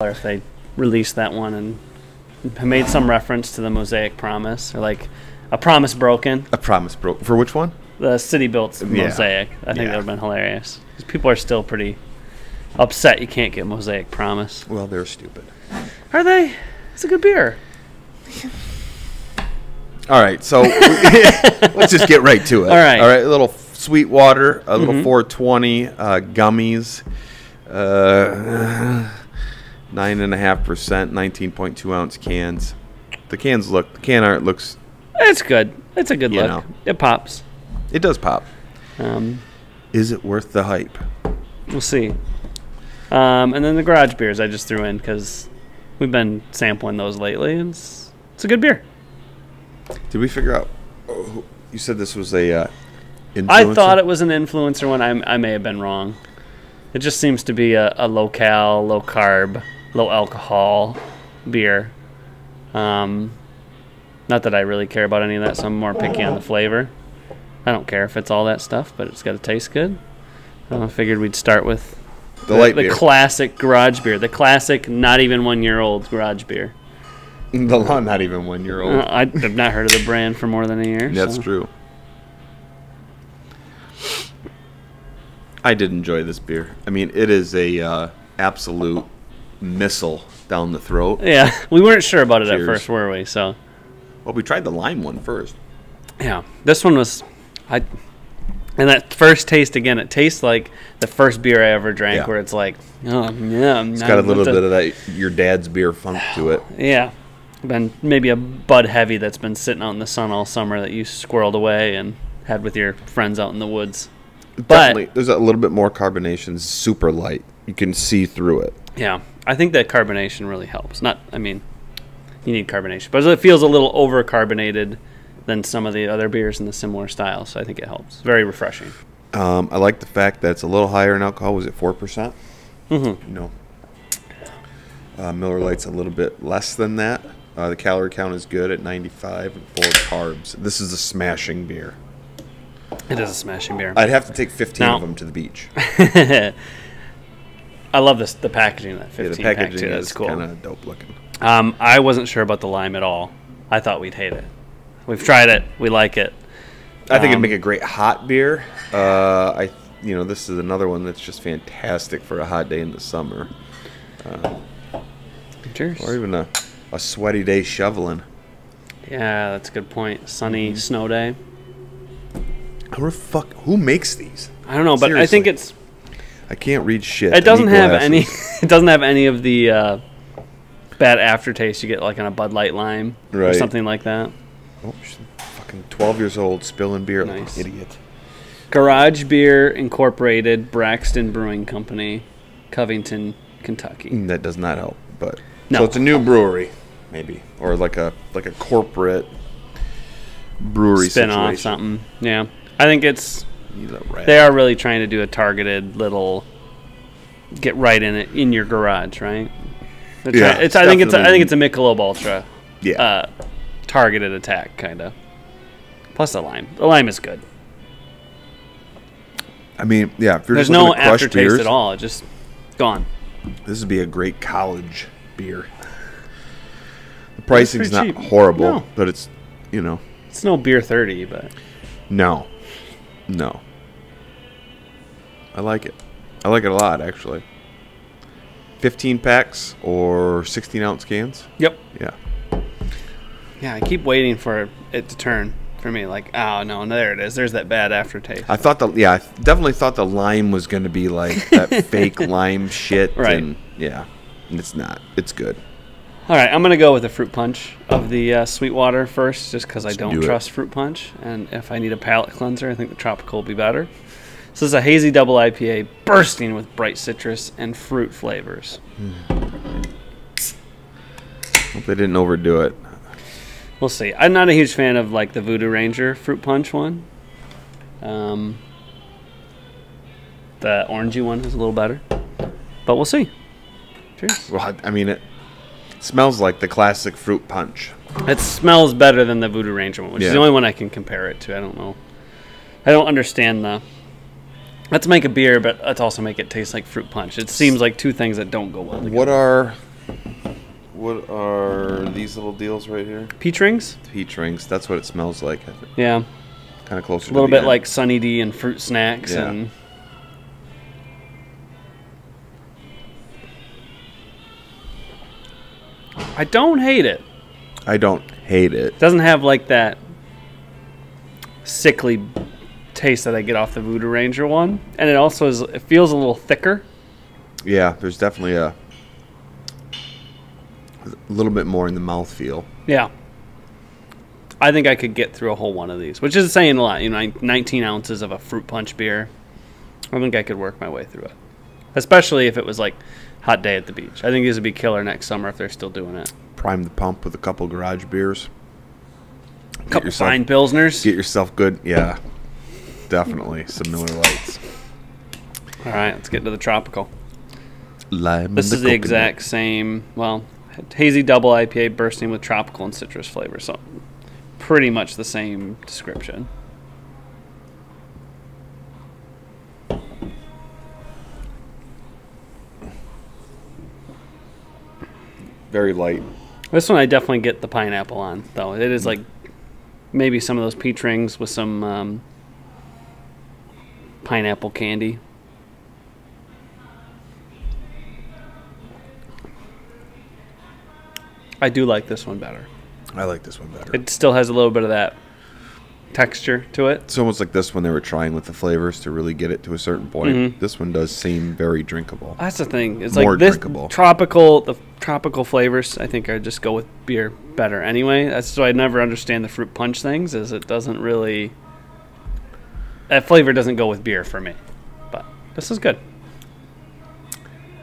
if they released that one and made some reference to the Mosaic Promise, or like a promise broken. A promise broken. For which one? The City Built's Mosaic. I think that would have been hilarious. People are still pretty upset you can't get Mosaic Promise. Well, they're stupid. Are they? It's a good beer. All right, so let's just get right to it. All right. A little Sweetwater, a little 420 gummies, 9.5%, 19.2 ounce cans. The can art looks. It's good. It's a good look. Know. It pops. It does pop. Is it worth the hype? We'll see. And then the garage beers I just threw in because we've been sampling those lately. And it's a good beer. Did we figure out? You said this was a influencer? I thought it was an influencer one. I may have been wrong. It just seems to be a low-cal, low-carb, low-alcohol beer. Not that I really care about any of that, so I'm more picky on the flavor. I don't care if it's all that stuff, but it's got to taste good. I figured we'd start with the classic garage beer, the classic not even 1 year old garage beer. The not even 1 year old. I've not heard of the brand for more than a year. That's true. I did enjoy this beer. I mean, it is a absolute missile down the throat. Yeah, we weren't sure about it at first, were we? So, well, we tried the lime one first. Yeah, this one was, and that first taste again, it tastes like the first beer I ever drank, where it's like, oh yeah, it's got a little bit of that your dad's beer funk to it. Yeah, been maybe a Bud Heavy that's been sitting out in the sun all summer that you squirreled away and had with your friends out in the woods. Definitely, there's a little bit more carbonation, super light. You can see through it. Yeah, I think that carbonation really helps. I mean, you need carbonation, but it feels a little over-carbonated than some of the other beers in the similar style, so I think it helps. Very refreshing. I like the fact that it's a little higher in alcohol. Was it 4%? Mm-hmm. No. Miller Lite's a little bit less than that. The calorie count is good at 95 and 4 carbs. This is a smashing beer. It is a smashing beer. I'd have to take 15 of them to the beach. I love the packaging of that 15 the packaging pack too. That's is cool. Kind of dope looking. I wasn't sure about the lime at all. I thought we'd hate it. We've tried it. We like it. I think it'd make a great hot beer. This is another one that's just fantastic for a hot day in the summer. Cheers. Or even a sweaty day shoveling. Yeah, that's a good point. Sunny snow day. Who makes these? I don't know, but Seriously. I think it's. I can't read shit. It doesn't have any. It doesn't have any of the bad aftertaste you get like on a Bud Light Lime or something like that. Oh, she's fucking 12 years old, spilling beer like an idiot. Garage Beer Incorporated, Braxton Brewing Company, Covington, Kentucky. That does not help, but no. So it's a new brewery, maybe, or like a corporate brewery spin-off situation. something. Yeah, I think it's. They are really trying to do a targeted little. Get right in it in your garage, right? I think it's a Michelob Ultra. Yeah. Targeted attack, kind of. Plus the lime. The lime is good. I mean, yeah. If you're There's just no looking to crush aftertaste beers, at all. It's just gone. This would be a great college beer. The pricing's not cheap. horrible, but it's, It's no beer 30, but. No. I like it. I like it a lot, actually. 15 packs or 16-ounce cans? Yep. Yeah. Yeah, I keep waiting for it to turn for me. Like, oh, no, there it is. There's that bad aftertaste. I definitely thought the lime was going to be like that fake lime shit. Right. And it's not. It's good. All right, I'm going to go with the fruit punch of the Sweetwater first, just because I don't trust fruit punch. And if I need a palate cleanser, I think the tropical will be better. So this is a hazy double IPA bursting with bright citrus and fruit flavors. Hope they didn't overdo it. We'll see. I'm not a huge fan of like the Voodoo Ranger fruit punch one. The orangey one is a little better, but we'll see. Cheers. Well, I mean, it smells like the classic fruit punch. It smells better than the Voodoo Ranger one, which is the only one I can compare it to. I don't know. I don't understand the. Let's make a beer, but let's also make it taste like fruit punch. It seems like two things that don't go well together. What are What are these little deals right here? Peach rings? Peach rings. That's what it smells like, I think. Yeah. Kind of closer A little to the bit end. like Sunny D and fruit snacks. Yeah. And I don't hate it. I don't hate it. It doesn't have like that sickly taste that I get off the Voodoo Ranger one. And it also is, it feels a little thicker. Yeah, there's definitely a little bit more in the mouthfeel. Yeah. I think I could get through a whole one of these, which is saying a lot. 19 ounces of a fruit punch beer. I think I could work my way through it. Especially if it was like hot day at the beach. I think these would be killer next summer if they're still doing it. Prime the pump with a couple garage beers. Couple fine Pilsners. Get yourself good. Yeah, definitely. Some Miller Lights. All right, let's get to the tropical. Lime This and is the coconut. exact same, well, hazy double IPA bursting with tropical and citrus flavors. So pretty much the same description. Very light. This one I definitely get the pineapple on, though. It is like maybe some of those peach rings with some pineapple candy. I do like this one better. I like this one better. It still has a little bit of that texture to it. It's almost like this one they were trying with the flavors to really get it to a certain point. Mhm. This one does seem very drinkable. That's the thing. It's More like this drinkable. the tropical flavors. I think I just go with beer better anyway. That's why I never understand the fruit punch things. Is it doesn't really that flavor doesn't go with beer for me. But this is good.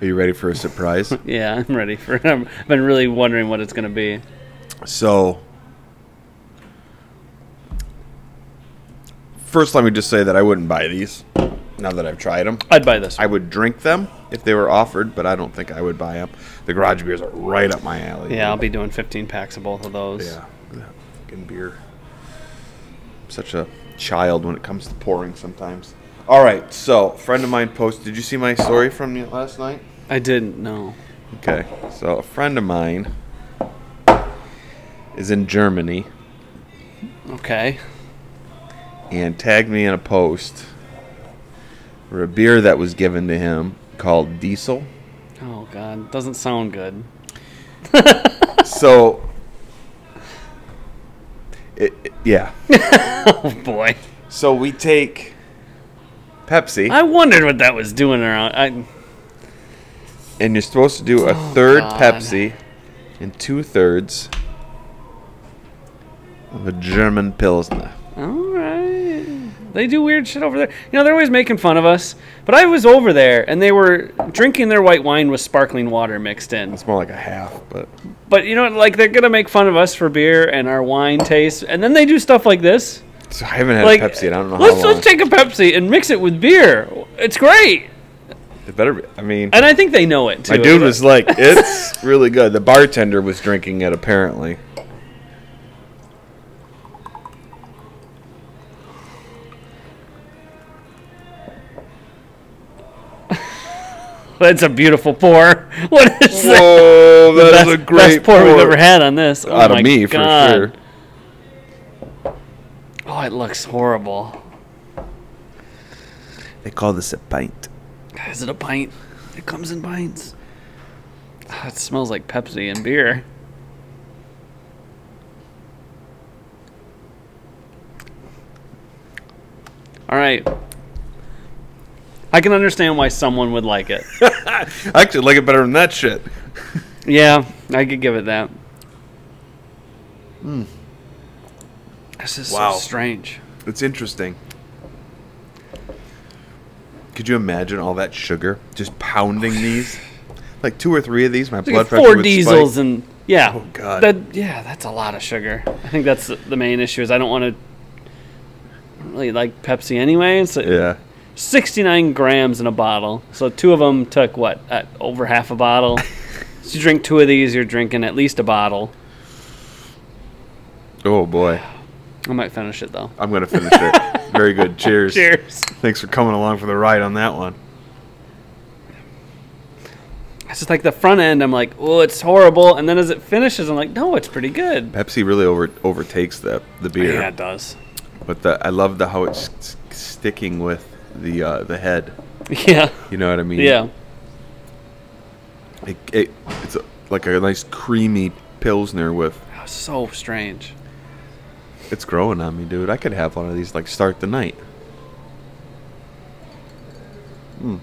Are you ready for a surprise? Yeah, I'm ready for it. I've been really wondering what it's going to be. So, first let me just say that I wouldn't buy these now that I've tried them. I'd buy this I one. would drink them if they were offered, but I don't think I would buy them. The garage beers are right up my alley. Yeah, I'll be doing 15 packs of both of those. Yeah, fucking beer. I'm such a child when it comes to pouring sometimes. All right, so a friend of mine posted. Did you see my story from last night? I didn't know. Okay, so a friend of mine is in Germany Okay. and tagged me in a post for a beer that was given to him called Diesel. Oh, God. Doesn't sound good. So, yeah. Oh, boy. So we take Pepsi, I wondered what that was doing around. and you're supposed to do a third God. Pepsi and 2/3 of a German Pilsner. All right. They do weird shit over there. They're always making fun of us. But I was over there, and they were drinking their white wine with sparkling water mixed in. It's more like a half, but But, they're going to make fun of us for beer and our wine taste. And then they do stuff like this. so I haven't had Like, Pepsi in I don't know how let's long. take a Pepsi and mix it with beer. It's great. It better be. I mean, And I think they know it, too. my dude was like, it's really good. The bartender was drinking it, apparently. That's a beautiful pour. What is that? Whoa, The that is a great best pour we've ever had on this. Oh Out my of me, God. for sure. Oh, it looks horrible. They call this a pint. Is it a pint? It comes in pints. Ah, it smells like Pepsi and beer. All right. I can understand why someone would like it. I actually like it better than that shit. Yeah, I could give it that. This is Wow. so strange. It's interesting. Could you imagine all that sugar just pounding these? Like 2 or 3 of these, my It's blood like pressure 4 would diesels spike. and yeah. Oh, God. That's a lot of sugar. I think that's the main issue. Is I don't really like Pepsi anyway. So Yeah. 69 grams in a bottle. So 2 of them took what? Over half a bottle. So you drink 2 of these, you're drinking at least a bottle. Oh boy, I might finish it though. I'm gonna finish it. Very good. Cheers. Cheers. Thanks for coming along for the ride on that one. It's just like the front end, I'm like, oh, it's horrible. And then as it finishes, I'm like, no, it's pretty good. Pepsi really overtakes the beer. Yeah, it does. But I love how it's sticking with the head. Yeah. You know what I mean? Yeah. It's like a nice creamy Pilsner with... Oh, so strange. It's growing on me, dude. I could have one of these, like, start the night. I'm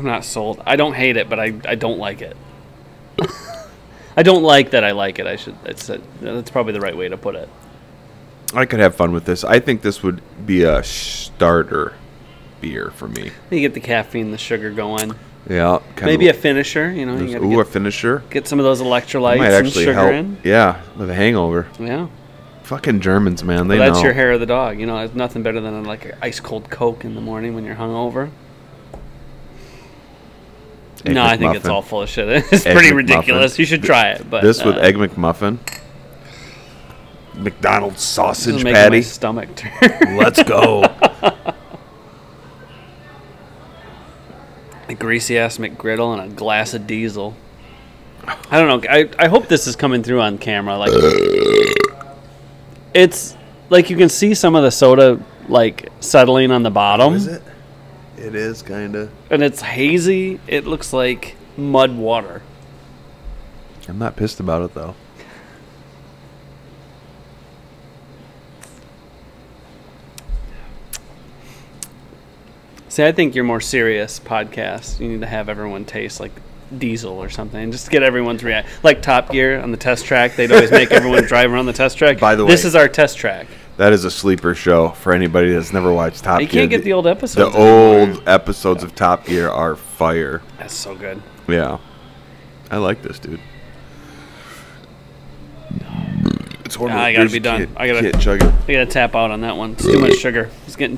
not sold. I don't hate it, but I don't like it. I don't like that I like it. That's probably the right way to put it. I could have fun with this. I think this would be a starter beer for me. You get the caffeine, the sugar going. Yeah. Maybe a finisher, you know. A finisher. Get some of those electrolytes might and actually sugar help. in. Yeah, with a hangover. Yeah. Fucking Germans, man. They That's know. your hair of the dog. You know, it's nothing better than like an ice cold Coke in the morning when you're hungover. Egg No, I think McMuffin. it's all full of shit. It's Egg pretty McMuffin. ridiculous. You should try it. But This with Egg McMuffin. McDonald's this sausage is making patty. my stomach turn. Let's go. A greasy ass McGriddle and a glass of diesel. I don't know. I hope this is coming through on camera. Like, it's like you can see some of the soda like settling on the bottom. Is it? It is kind of. And it's hazy. It looks like mud water. I'm not pissed about it though. See, I think you're more serious podcast. You need to have everyone taste like diesel or something, just to get everyone's react. Like Top Gear on the test track, they'd always make everyone drive around the test track. By the way, this is our test track. That is a sleeper show for anybody that's never watched Top Gear. You can't get the old episodes. The old episodes of Top Gear are fire. That's so good. Yeah. I like this, dude. It's one of I gotta be done. I gotta chug it. tap out on that one. It's too much sugar. It's getting